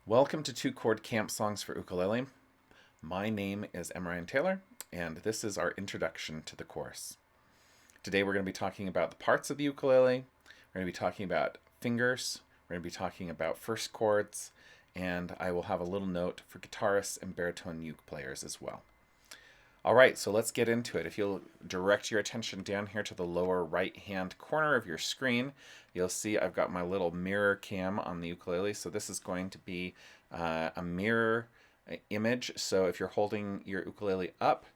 Welcome to Two Chord Camp Songs for Ukulele. My name is Ryan Taylor, and this is our introduction to the course. Today we're going to be talking about the parts of the ukulele, we're going to be talking about fingers, we're going to be talking about first chords, and I will have a little note for guitarists and baritone uke players as well. All right, so let's get into it. If you'll direct your attention down here to the lower right-hand corner of your screen, you'll see I've got my little mirror cam on the ukulele. So this is going to be a mirror image. So if you're holding your ukulele up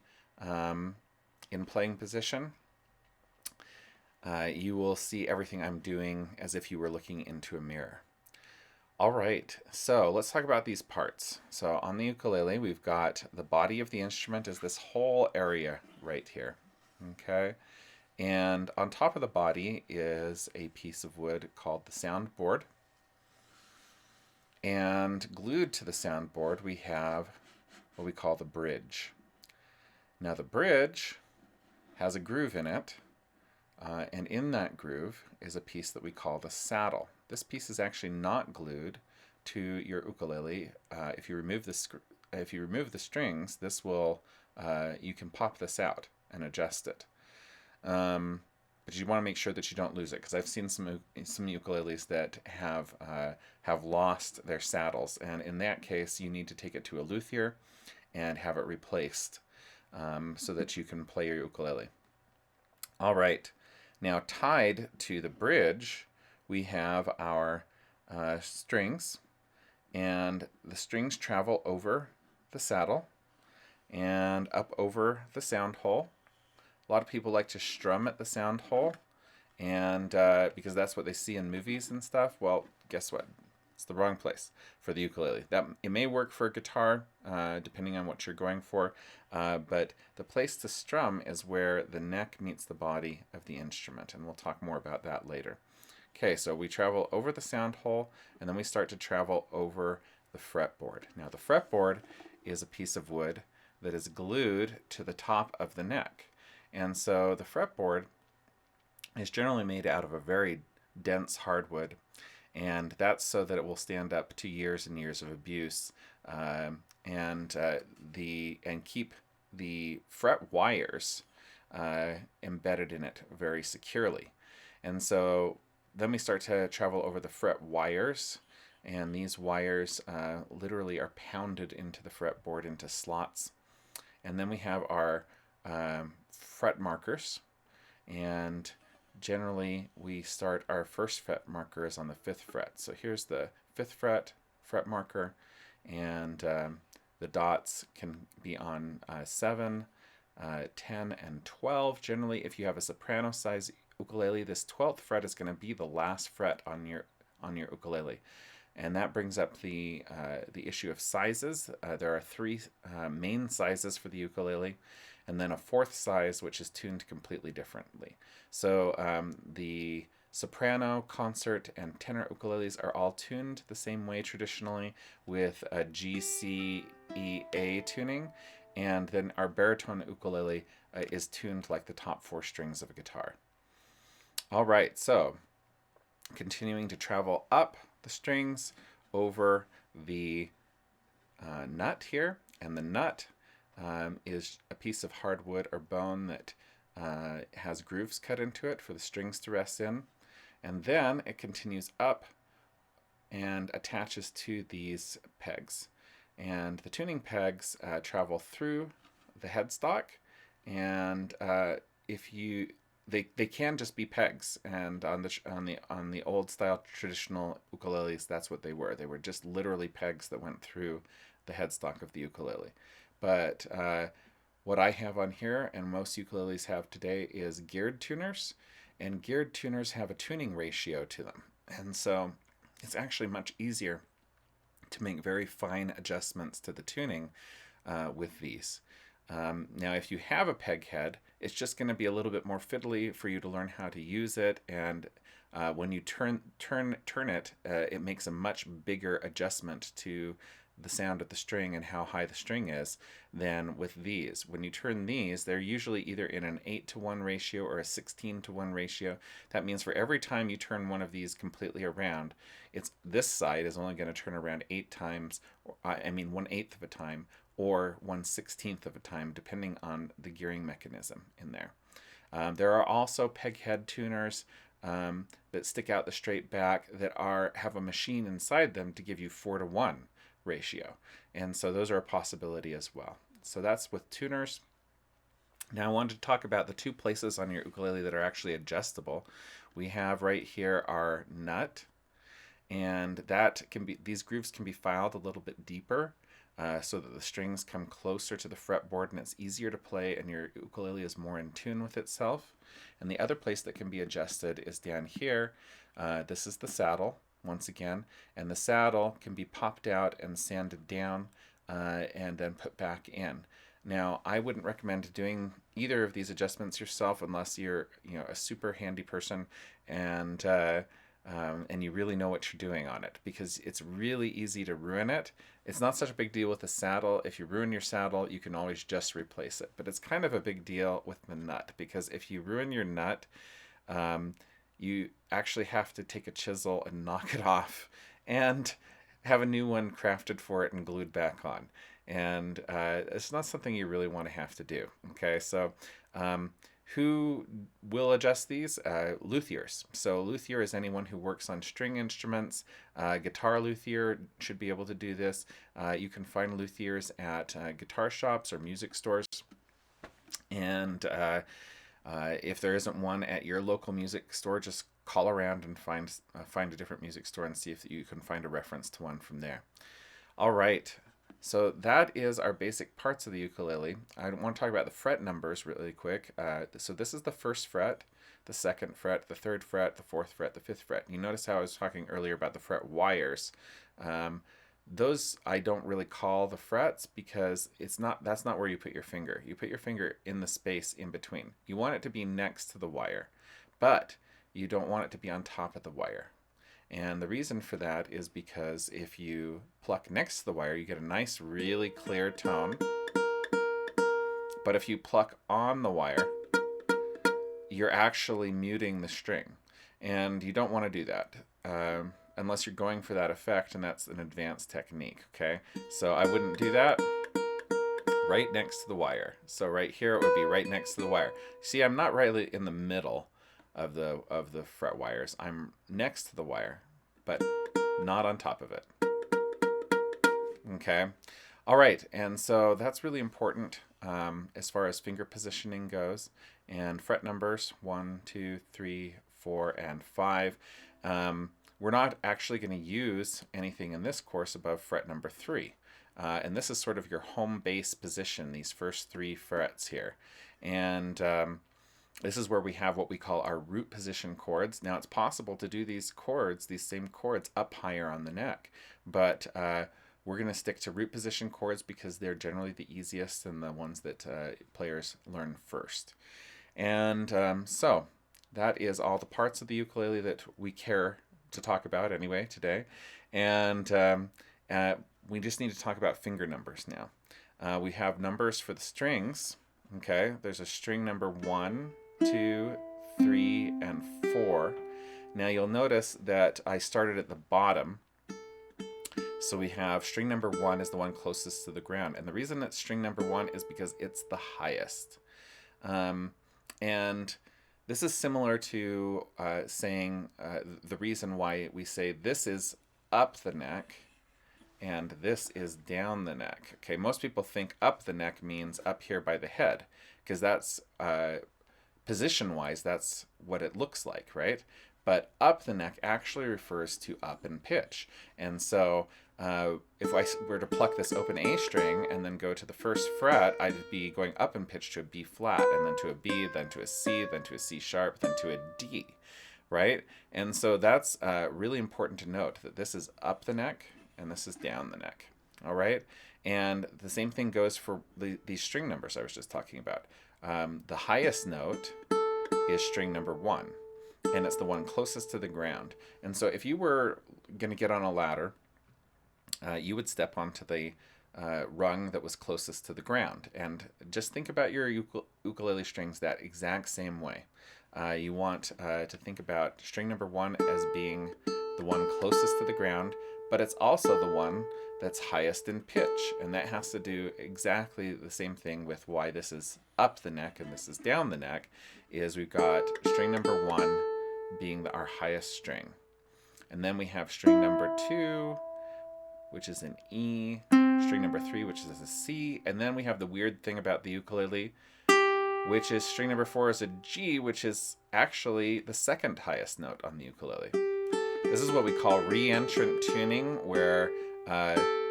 in playing position, you will see everything I'm doing as if you were looking into a mirror. All right, so let's talk about these parts. So on the ukulele, we've got the body of the instrument is this whole area right here, okay? And on top of the body is a piece of wood called the soundboard. And glued to the soundboard, we have what we call the bridge. Now the bridge has a groove in it, and in that groove is a piece that we call the saddle. This piece is actually not glued to your ukulele. If you remove the strings, this will you can pop this out and adjust it. But you want to make sure that you don't lose it, because I've seen some ukuleles that have lost their saddles, and in that case, you need to take it to a luthier and have it replaced so that you can play your ukulele. All right, now tied to the bridge, we have our strings, and the strings travel over the saddle and up over the sound hole. A lot of people like to strum at the sound hole, and because that's what they see in movies and stuff. Well, guess what? It's the wrong place for the ukulele. That it may work for a guitar, depending on what you're going for, but the place to strum is where the neck meets the body of the instrument, and we'll talk more about that later. Okay, so we travel over the sound hole, and then we start to travel over the fretboard. Now, the fretboard is a piece of wood that is glued to the top of the neck. And so the fretboard is generally made out of a very dense hardwood, and that's so that it will stand up to years and years of abuse, and keep the fret wires embedded in it very securely. And so then we start to travel over the fret wires, and these wires literally are pounded into the fretboard into slots. And then we have our fret markers, and generally we start our first fret markers on the 5th fret. So here's the 5th fret marker, and the dots can be on 7, 10, and 12. Generally, if you have a soprano size ukulele, this 12th fret is going to be the last fret on your ukulele. And that brings up the issue of sizes. There are 3 main sizes for the ukulele, and then a 4th size, which is tuned completely differently. So the soprano, concert, and tenor ukuleles are all tuned the same way traditionally, with a G, C, E, A tuning, and then our baritone ukulele is tuned like the top 4 strings of a guitar. All right, so continuing to travel up the strings over the nut here, and the nut is a piece of hardwood or bone that has grooves cut into it for the strings to rest in, and then it continues up and attaches to these pegs, and the tuning pegs travel through the headstock, and they can just be pegs, and on the old style traditional ukuleles, that's what they were. They were just literally pegs that went through the headstock of the ukulele. But what I have on here, and most ukuleles have today, is geared tuners, and geared tuners have a tuning ratio to them, and so it's actually much easier to make very fine adjustments to the tuning with these. Now, if you have a peg head, it's just going to be a little bit more fiddly for you to learn how to use it, and when you turn it, it makes a much bigger adjustment to the sound of the string and how high the string is than with these. When you turn these, they're usually either in an 8-to-1 ratio or a 16-to-1 ratio. That means for every time you turn one of these completely around, this side is only going to turn around 8 times, I mean 1/8 of a time, or 1/16 of a time, depending on the gearing mechanism in there. There are also peg head tuners that stick out the straight back that have a machine inside them to give you 4-to-1 ratio. And so those are a possibility as well. So that's with tuners. Now I wanted to talk about the two places on your ukulele that are actually adjustable. We have right here our nut, and these grooves can be filed a little bit deeper so that the strings come closer to the fretboard and it's easier to play and your ukulele is more in tune with itself. And the other place that can be adjusted is down here. This is the saddle, once again, and the saddle can be popped out and sanded down and then put back in. Now, I wouldn't recommend doing either of these adjustments yourself unless you're a super handy person and you really know what you're doing on it, because it's really easy to ruin it. It's not such a big deal with the saddle. If you ruin your saddle, you can always just replace it. But it's kind of a big deal with the nut, because if you ruin your nut, you actually have to take a chisel and knock it off and have a new one crafted for it and glued back on. And it's not something you really want to have to do. Okay, so who will adjust these? Luthiers. So luthier is anyone who works on string instruments. Guitar luthier should be able to do this. You can find luthiers at guitar shops or music stores. And if there isn't one at your local music store, just call around and find a different music store and see if you can find a reference to one from there. All right. So that is our basic parts of the ukulele. I want to talk about the fret numbers really quick. So this is the first fret, the second fret, the third fret, the fourth fret, the fifth fret. You notice how I was talking earlier about the fret wires. Those I don't really call the frets because that's not where you put your finger. You put your finger in the space in between. You want it to be next to the wire, but you don't want it to be on top of the wire. And the reason for that is because if you pluck next to the wire, you get a nice, really clear tone. But if you pluck on the wire, you're actually muting the string. And you don't want to do that unless you're going for that effect, and that's an advanced technique, okay? So I wouldn't do that right next to the wire. So right here, it would be right next to the wire. See, I'm not right in the middle of the fret wires. I'm next to the wire, but not on top of it. Okay. All right. And so that's really important as far as finger positioning goes. And fret numbers 1, 2, 3, 4, and 5. We're not actually going to use anything in this course above fret number 3. And this is sort of your home base position, these first 3 frets here. And this is where we have what we call our root position chords. Now it's possible to do these same chords up higher on the neck, but we're going to stick to root position chords because they're generally the easiest and the ones that players learn first. And so that is all the parts of the ukulele that we care to talk about anyway today. And we just need to talk about finger numbers now. We have numbers for the strings. Okay, there's a string number 1, 2, 3, and 4. Now you'll notice that I started at the bottom. So we have string number 1 is the one closest to the ground. And the reason it's string number 1 is because it's the highest. And this is similar to saying the reason why we say this is up the neck and this is down the neck. Okay, most people think up the neck means up here by the head, because that's position-wise, that's what it looks like, right? But up the neck actually refers to up in pitch. And so if I were to pluck this open A string and then go to the first fret, I'd be going up in pitch to a B flat, and then to a B, then to a C, then to a C sharp, then to a D, right? And so that's really important to note that this is up the neck and this is down the neck, all right? And the same thing goes for these string numbers I was just talking about. The highest note is string number 1, and it's the one closest to the ground. And so if you were going to get on a ladder you would step onto the rung that was closest to the ground. And just think about your ukulele strings that exact same way. You want to think about string number 1 as being the one closest to the ground, but it's also the one that's highest in pitch. And that has to do exactly the same thing with why this is up the neck and this is down the neck, is we've got string number 1 being our highest string. And then we have string number 2, which is an E, string number 3, which is a C, and then we have the weird thing about the ukulele, which is string number 4 is a G, which is actually the second highest note on the ukulele. This is what we call reentrant tuning, where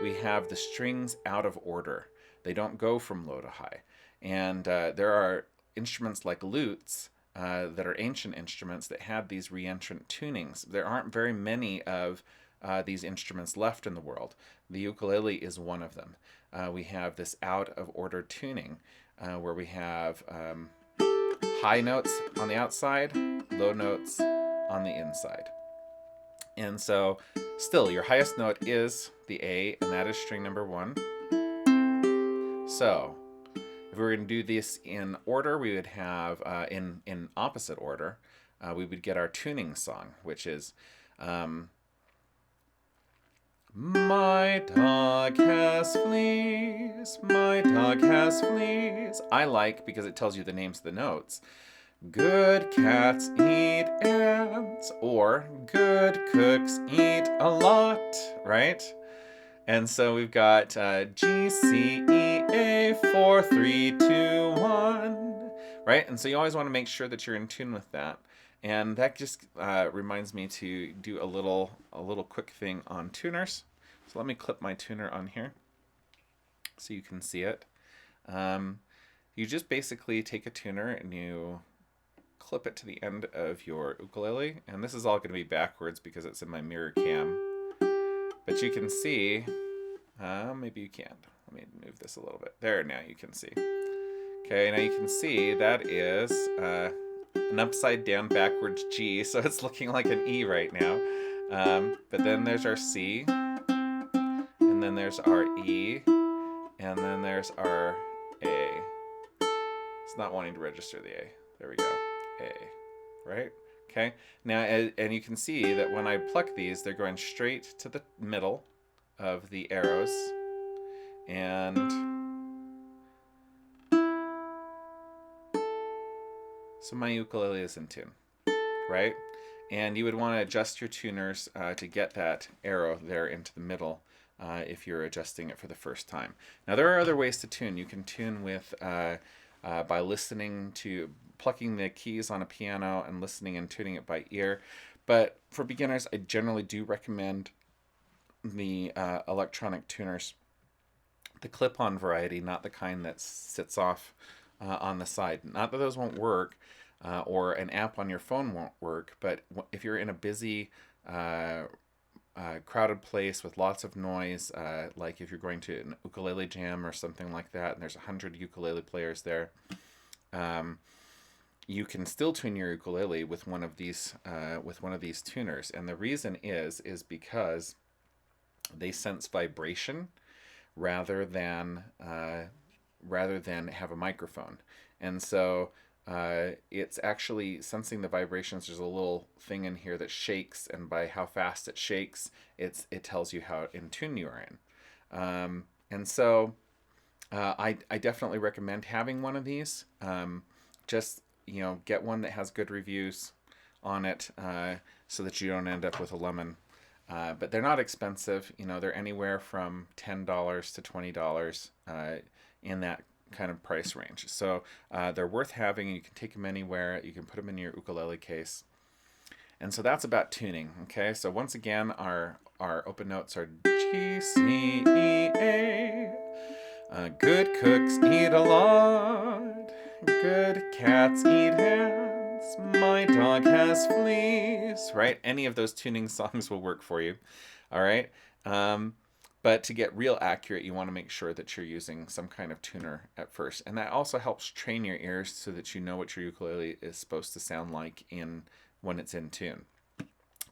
we have the strings out of order. They don't go from low to high. And there are instruments like lutes that are ancient instruments that had these reentrant tunings. There aren't very many of these instruments left in the world. The ukulele is one of them. We have this out of order tuning where we have high notes on the outside, low notes on the inside. And so still your highest note is the A, and that is string number 1. So if we were going to do this in order, we would have in opposite order, we would get our tuning song, which is my dog has fleas, my dog has fleas. I like, because it tells you the names of the notes, good cats eat ants, or good cooks eat a lot, right? And so we've got G, C, E, A, 4, 3, 2, 1, right? And so you always want to make sure that you're in tune with that. And that just reminds me to do a little quick thing on tuners. So let me clip my tuner on here so you can see it. You just basically take a tuner and you clip it to the end of your ukulele. And this is all going to be backwards because it's in my mirror cam. But you can see, maybe you can't. Let me move this a little bit. There, now you can see. Okay, now you can see that is an upside down backwards G, so it's looking like an E right now. But then there's our C, and then there's our E, and then there's our A. It's not wanting to register the A. There we go. A, right? Okay, now, and you can see that when I pluck these, they're going straight to the middle of the arrows, and so my ukulele is in tune, right? And you would want to adjust your tuners to get that arrow there into the middle if you're adjusting it for the first time. Now, there are other ways to tune. You can tune with by listening to plucking the keys on a piano and listening and tuning it by ear. But for beginners, I generally do recommend the electronic tuners, the clip-on variety, not the kind that sits off on the side. Not that those won't work, or an app on your phone won't work, but if you're in a busy, crowded place with lots of noise, like if you're going to an ukulele jam or something like that, and there's 100 ukulele players there, you can still tune your ukulele with one of these tuners. And the reason is because they sense vibration rather than have a microphone. And so it's actually sensing the vibrations. There's a little thing in here that shakes, and by how fast it shakes, it tells you how in tune you are in. And so I definitely recommend having one of these. Just get one that has good reviews on it, so that you don't end up with a lemon. But they're not expensive. They're anywhere from $10 to $20 in that kind of price range. So they're worth having, and you can take them anywhere. You can put them in your ukulele case. And so that's about tuning. Okay, so once again, our open notes are G, C, E, A. Good cooks eat a lot. Good cats eat ants. My dog has fleas. Right? Any of those tuning songs will work for you. All right. But to get real accurate, you want to make sure that you're using some kind of tuner at first. And that also helps train your ears so that you know what your ukulele is supposed to sound like when it's in tune.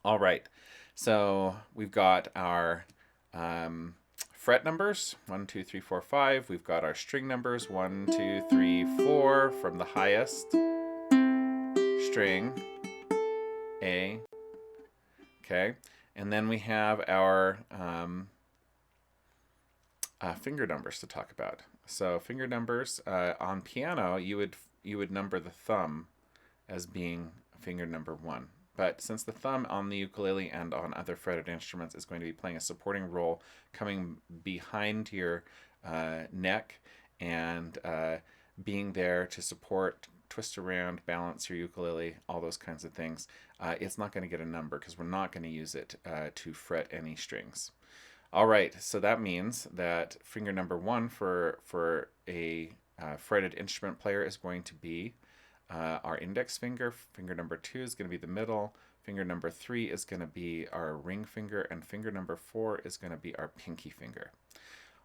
All right. So we've got our fret numbers, 1, 2, 3, 4, 5. We've got our string numbers, 1, 2, 3, 4 from the highest string, A. Okay, and then we have our finger numbers to talk about. So finger numbers on piano, you would number the thumb as being finger number 1. But since the thumb on the ukulele and on other fretted instruments is going to be playing a supporting role, coming behind your neck and being there to support, twist around, balance your ukulele, all those kinds of things, it's not going to get a number because we're not going to use it to fret any strings. All right, so that means that finger number 1 for a fretted instrument player is going to be our index finger. Finger number 2 is going to be the middle. Finger number 3 is going to be our ring finger, and finger number 4 is going to be our pinky finger.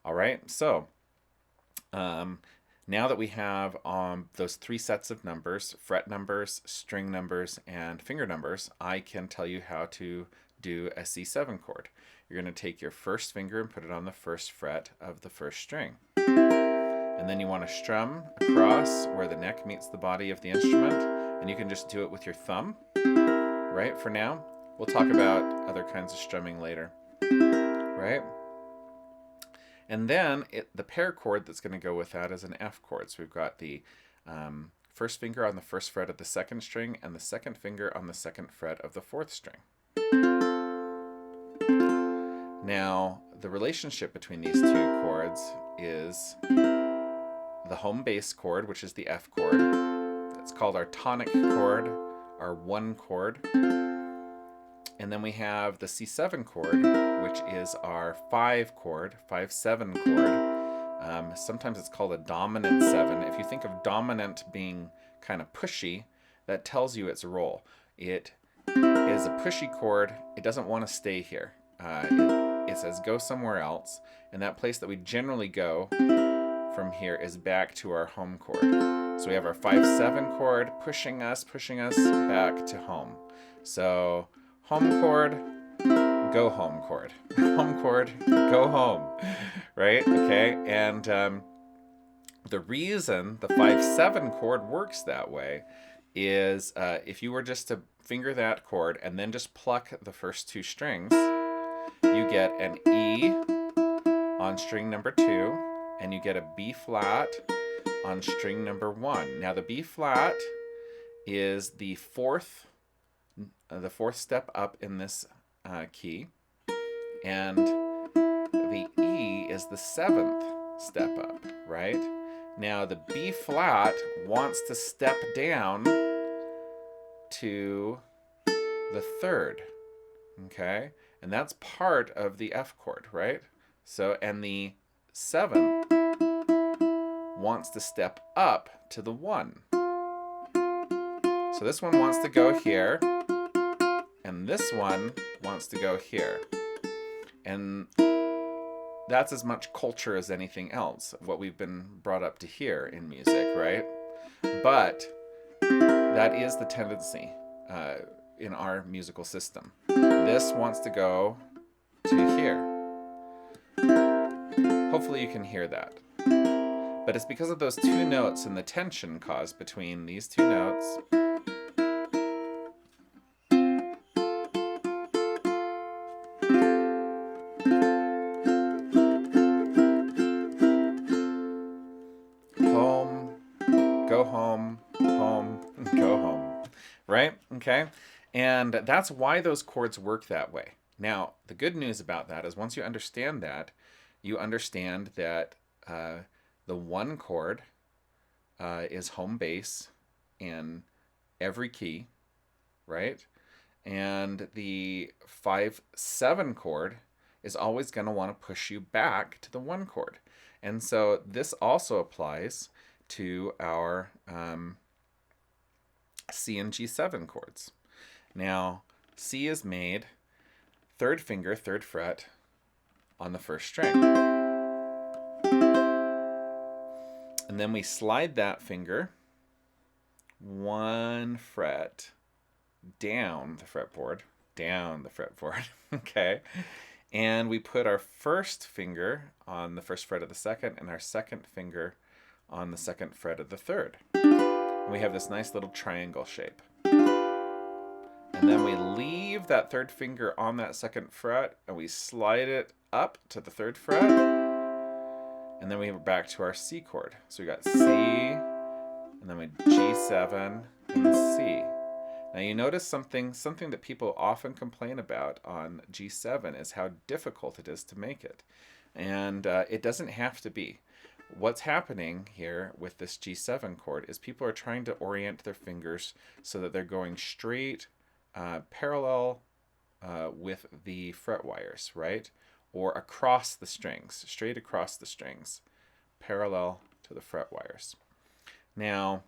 All right, so now that we have those 3 sets of numbers, fret numbers, string numbers, and finger numbers, I can tell you how to do a C7 chord. You're going to take your first finger and put it on the first fret of the first string. And then you want to strum across where the neck meets the body of the instrument, and you can just do it with your thumb, right, for now. We'll talk about other kinds of strumming later, right? And then the pair chord that's going to go with that is an F chord. So we've got the first finger on the first fret of the second string and the second finger on the second fret of the fourth string. Now, the relationship between these 2 chords is the home bass chord, which is the F chord. It's called our tonic chord, our 1 chord. And then we have the C7 chord, which is our 5 chord, 5-7 chord. Sometimes it's called a dominant 7. If you think of dominant being kind of pushy, that tells you its role. It is a pushy chord. It doesn't want to stay here. It says go somewhere else, and that place that we generally go from here is back to our home chord. So we have our 5-7 chord pushing us back to home. So home chord, go home chord. Home chord, go home. Right? Okay. And the reason the 5-7 chord works that way is if you were just to finger that chord and then just pluck the first 2 strings, you get an E on string number 2, and you get a B flat on string number 1. Now the B flat is the fourth step up in this key, and the E is the 7th step up, right? Now the B flat wants to step down to the 3rd, okay? And that's part of the F chord, right? So, and the 7 wants to step up to the 1. So this one wants to go here, and this one wants to go here. And that's as much culture as anything else, what we've been brought up to hear in music, right? But that is the tendency in our musical system. This wants to go to here. Hopefully you can hear that. But it's because of those 2 notes and the tension caused between these 2 notes. Home, go home, home, go home. Right? Okay? And that's why those chords work that way. Now, the good news about that is once you understand that, you understand that the 1 chord is home bass in every key, right? And the 5-7 chord is always going to want to push you back to the 1 chord. And so this also applies to our C and G7 chords. Now, C is made 3rd finger, 3rd fret on the first string. And then we slide that finger 1 fret down the fretboard, okay? And we put our first finger on the first fret of the second and our second finger on the second fret of the third. And we have this nice little triangle shape. And then we leave that third finger on that second fret and we slide it up to the third fret. And then we are back to our C chord. So we got C, and then we G7 and C. Now you notice something that people often complain about on G7 is how difficult it is to make it. And it doesn't have to be. What's happening here with this G7 chord is people are trying to orient their fingers so that they're going straight parallel with the fret wires, right? Or across the strings, straight across the strings, parallel to the fret wires. Now,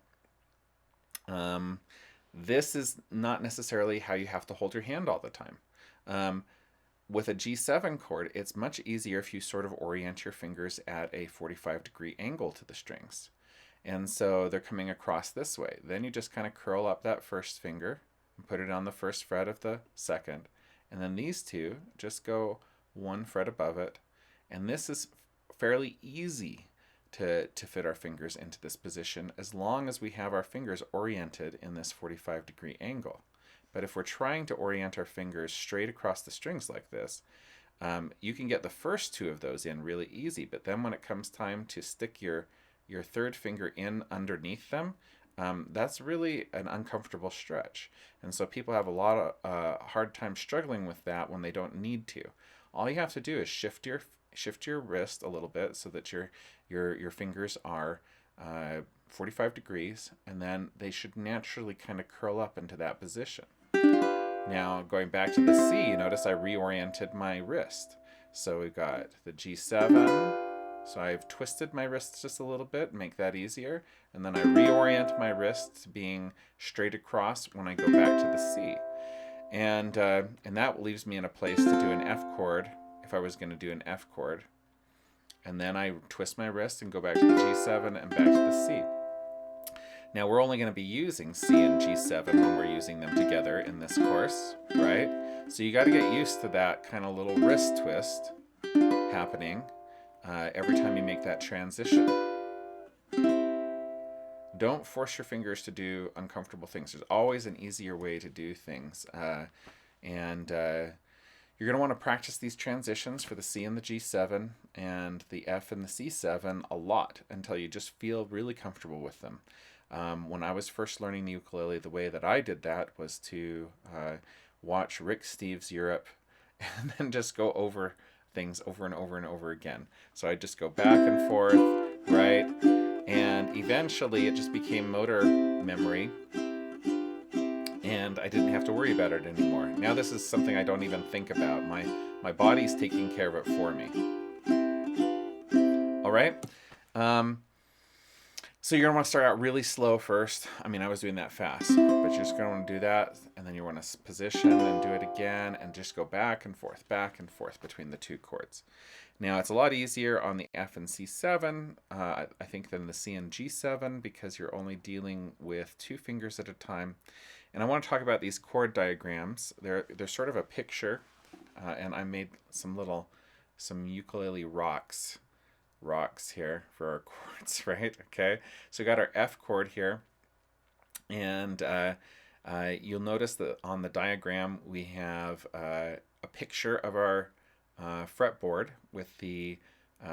this is not necessarily how you have to hold your hand all the time. With a G7 chord, it's much easier if you sort of orient your fingers at a 45-degree angle to the strings. And so they're coming across this way. Then you just kind of curl up that first finger and put it on the first fret of the second. And then these two just go one fret above it. And this is fairly easy to fit our fingers into this position as long as we have our fingers oriented in this 45-degree angle. But if we're trying to orient our fingers straight across the strings like this, you can get the first two of those in really easy, but then when it comes time to stick your third finger in underneath them, that's really an uncomfortable stretch. And so people have a lot of hard time struggling with that when they don't need to. All you have to do is shift your wrist a little bit so that your fingers are 45 degrees, and then they should naturally kind of curl up into that position. Now, going back to the C, notice I reoriented my wrist. So we've got the G7. So I've twisted my wrist just a little bit, make that easier. And then I reorient my wrist to being straight across when I go back to the C. And that leaves me in a place to do an F chord if I was going to do an F chord. And then I twist my wrist and go back to the G7 and back to the C. Now we're only going to be using C and G7 when we're using them together in this course, right? So you got to get used to that kind of little wrist twist happening every time you make that transition. Don't force your fingers to do uncomfortable things. There's always an easier way to do things. You're going to want to practice these transitions for the C and the G7 and the F and the C7 a lot until you just feel really comfortable with them. When I was first learning the ukulele, the way that I did that was to watch Rick Steves' Europe and then just go over things over and over and over again. So I just go back and forth, right? And eventually it just became motor memory, and I didn't have to worry about it anymore. Now this is something I don't even think about. My body's taking care of it for me. All right? So you're going to want to start out really slow first. I mean, I was doing that fast, but you're just going to want to do that, and then you want to position and do it again, and just go back and forth between the two chords. Now, it's a lot easier on the F and C7, I think, than the C and G7, because you're only dealing with two fingers at a time. And I want to talk about these chord diagrams. They're sort of a picture, and I made some ukulele rocks here for our chords, right? Okay, so we got our F chord here, and you'll notice that on the diagram we have a picture of our fretboard with the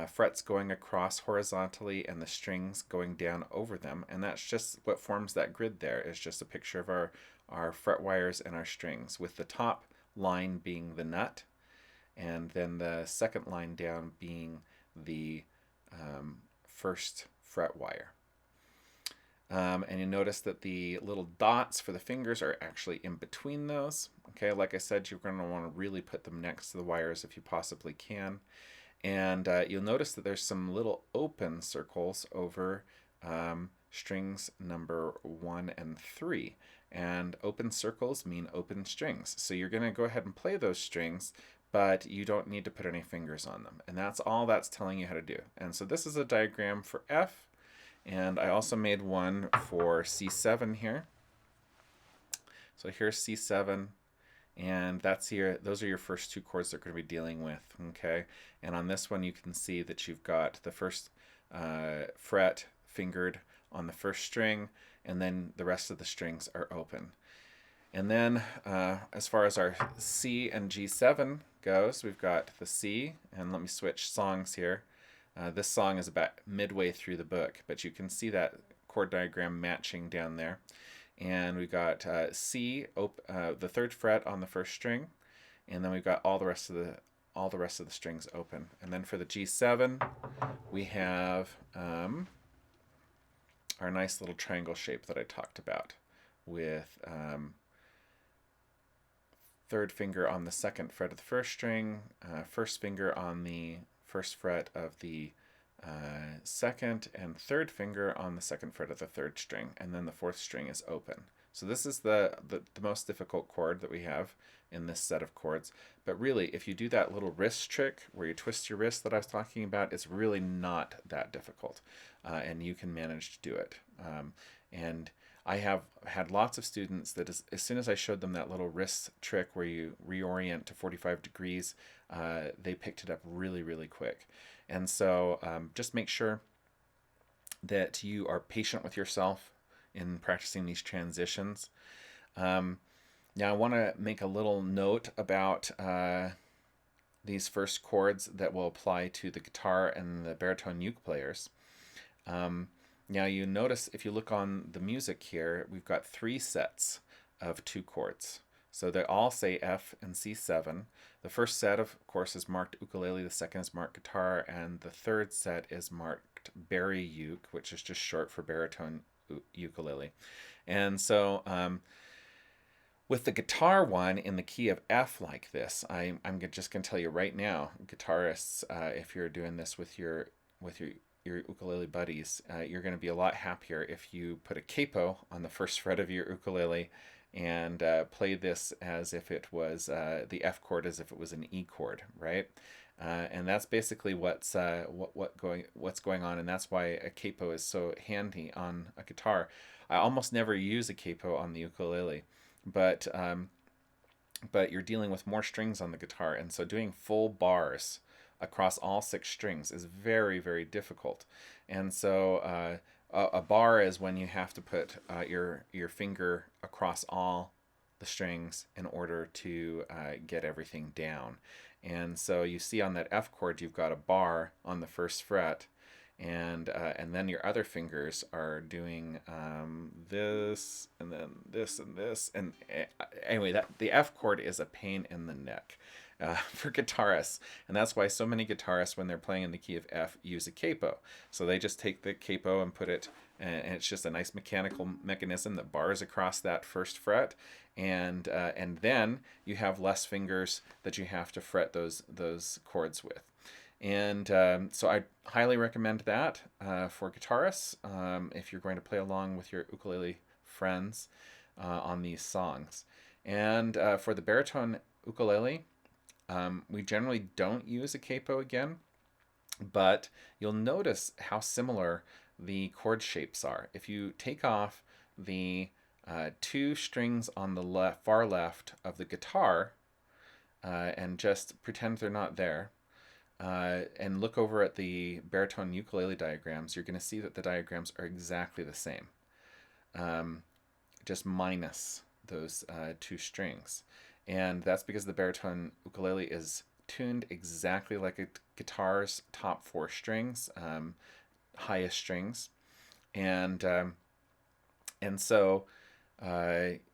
frets going across horizontally and the strings going down over them, and that's just what forms that grid there. Is just a picture of our fret wires and our strings, with the top line being the nut, and then the second line down being the first fret wire. And you notice that the little dots for the fingers are actually in between those. Okay, like I said, you're going to want to really put them next to the wires if you possibly can. And you'll notice that there's some little open circles over strings number 1 and 3. And open circles mean open strings. So you're going to go ahead and play those strings, but you don't need to put any fingers on them. And that's all that's telling you how to do. And so this is a diagram for F, and I also made one for C7 here. So here's C7, And those are your first two chords they're going to be dealing with, okay? And on this one, you can see that you've got the first fret fingered on the first string, and then the rest of the strings are open. And then as far as our C and G7 goes, we've got the C, and let me switch songs here. This song is about midway through the book, but you can see that chord diagram matching down there. And we've got C, the third fret on the first string, and then we've got all the rest of the strings open. And then for the G7, we have our nice little triangle shape that I talked about, with third finger on the second fret of the first string, first finger on the first fret of the second, and third finger on the second fret of the third string, and then the fourth string is open. So this is the most difficult chord that we have in this set of chords. But really, if you do that little wrist trick where you twist your wrist that I was talking about, it's really not that difficult, and you can manage to do it. And I have had lots of students that as soon as I showed them that little wrist trick where you reorient to 45 degrees, they picked it up really, really quick. And so just make sure that you are patient with yourself in practicing these transitions. Now I want to make a little note about these first chords that will apply to the guitar and the baritone uke players. Now you notice, if you look on the music here, we've got 3 sets of 2 chords. So they all say F and C7. The first set, of course, is marked ukulele, the second is marked guitar, and the third set is marked bari uke, which is just short for baritone ukulele. And so with the guitar one in the key of F like this, I'm just going to tell you right now, guitarists, if you're doing this with your ukulele buddies, you're going to be a lot happier if you put a capo on the first fret of your ukulele and play this as if it was the F chord, as if it was an E chord, right? And that's basically what's going on, and that's why a capo is so handy on a guitar. I almost never use a capo on the ukulele, but you're dealing with more strings on the guitar, and so doing full bars across all 6 strings is very, very difficult. And so a bar is when you have to put your finger across all the strings in order to get everything down. And so you see on that F chord, you've got a bar on the first fret, and then your other fingers are doing this, and then this, and this. And anyway, the F chord is a pain in the neck for guitarists, and that's why so many guitarists, when they're playing in the key of F, use a capo. So they just take the capo and put it, and it's just a nice mechanical mechanism that bars across that first fret, and then you have less fingers that you have to fret those chords with. And so I highly recommend that for guitarists if you're going to play along with your ukulele friends on these songs. And for the baritone ukulele, we generally don't use a capo again, but you'll notice how similar the chord shapes are. If you take off the 2 strings on the far left of the guitar and just pretend they're not there, and look over at the baritone ukulele diagrams, you're going to see that the diagrams are exactly the same, just minus those 2 strings. And that's because the baritone ukulele is tuned exactly like a guitar's top 4 strings, highest strings, and so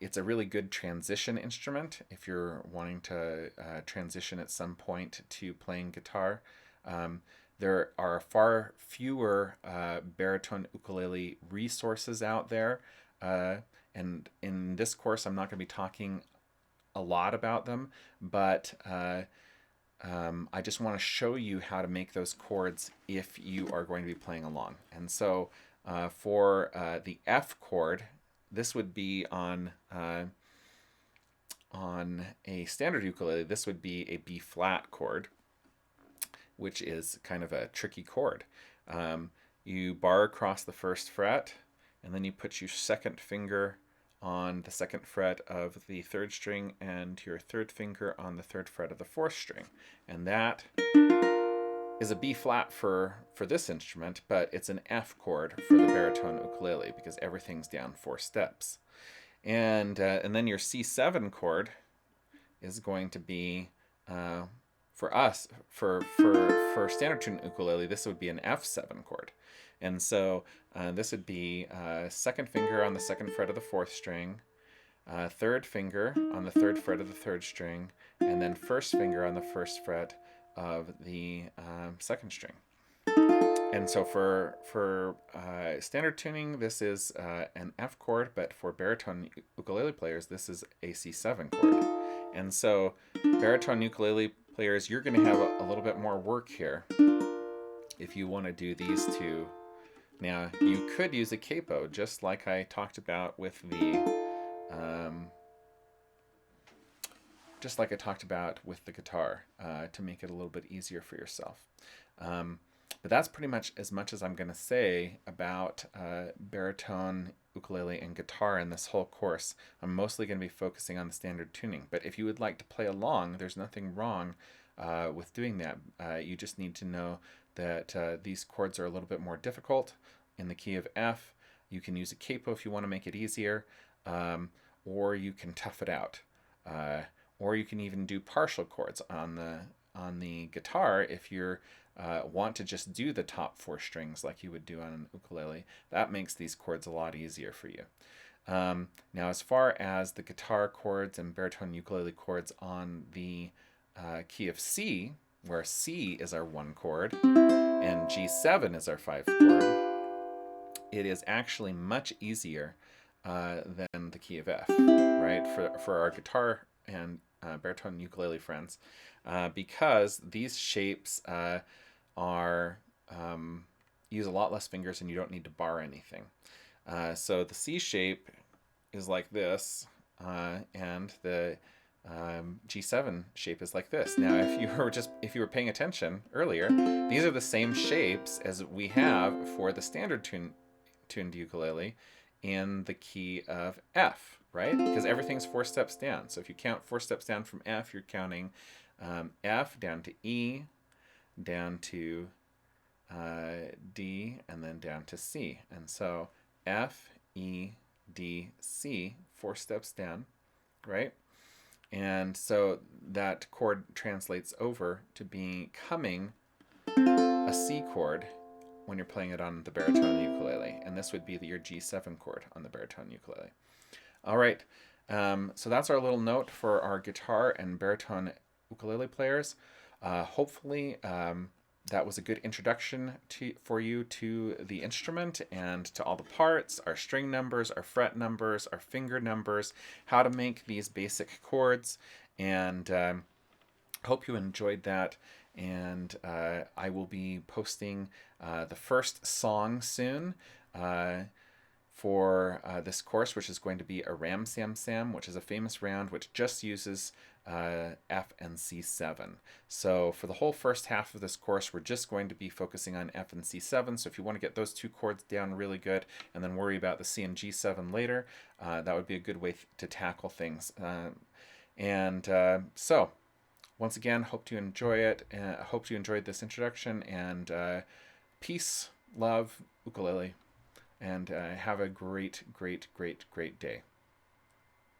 it's a really good transition instrument if you're wanting to transition at some point to playing guitar. There are far fewer baritone ukulele resources out there, and in this course I'm not going to be talking a lot about them, but I just want to show you how to make those chords if you are going to be playing along. And so for the F chord, this would be on a standard ukulele, this would be a B flat chord, which is kind of a tricky chord. You bar across the first fret, and then you put your second finger on the 2nd fret of the 3rd string and your 3rd finger on the 3rd fret of the 4th string. And that is a B flat for this instrument, but it's an F chord for the baritone ukulele because everything's down 4 steps. And then your C7 chord is going to be, for us, for standard tune ukulele, this would be an F7 chord. And so this would be 2nd finger on the 2nd fret of the 4th string, 3rd finger on the 3rd fret of the 3rd string, and then 1st finger on the 1st fret of the 2nd string. And so for standard tuning, this is an F chord, but for baritone ukulele players, this is a C7 chord. And so baritone ukulele players, you're going to have a little bit more work here if you want to do these two. Now, you could use a capo, just like I talked about with the guitar, to make it a little bit easier for yourself. But that's pretty much as I'm going to say about baritone, ukulele, and guitar in this whole course. I'm mostly going to be focusing on the standard tuning. But if you would like to play along, there's nothing wrong with doing that. You just need to know that these chords are a little bit more difficult in the key of F. You can use a capo if you want to make it easier, or you can tough it out. Or you can even do partial chords on the guitar if you want to just do the top 4 strings like you would do on an ukulele. That makes these chords a lot easier for you. Now, as far as the guitar chords and baritone ukulele chords on the key of C, where C is our 1 chord and G7 is our 5th chord, it is actually much easier than the key of F, right? For our guitar and baritone ukulele friends, because these shapes use a lot less fingers and you don't need to bar anything. So the C shape is like this, and the G7 shape is like this. Now, if you were paying attention earlier, these are the same shapes as we have for the standard tuned ukulele in the key of F, right? Because everything's 4 steps down. So if you count 4 steps down from F, you're counting F down to E, down to D, and then down to C. And so F, E, D, C, 4 steps down, right? And so that chord translates over to becoming a C chord when you're playing it on the baritone ukulele. And this would be your G7 chord on the baritone ukulele. All right, so that's our little note for our guitar and baritone ukulele players. Hopefully that was a good introduction for you to the instrument and to all the parts, our string numbers, our fret numbers, our finger numbers, how to make these basic chords, and hope you enjoyed that. And I will be posting the first song soon for this course, which is going to be a Ram Sam Sam, which is a famous round which just uses F and C7. So for the whole first half of this course, we're just going to be focusing on F and C7. So if you want to get those 2 chords down really good and then worry about the C and G7 later, that would be a good way to tackle things. So once again, hope you enjoy it. Hope you enjoyed this introduction, and peace, love, ukulele, and have a great, great, great, great day.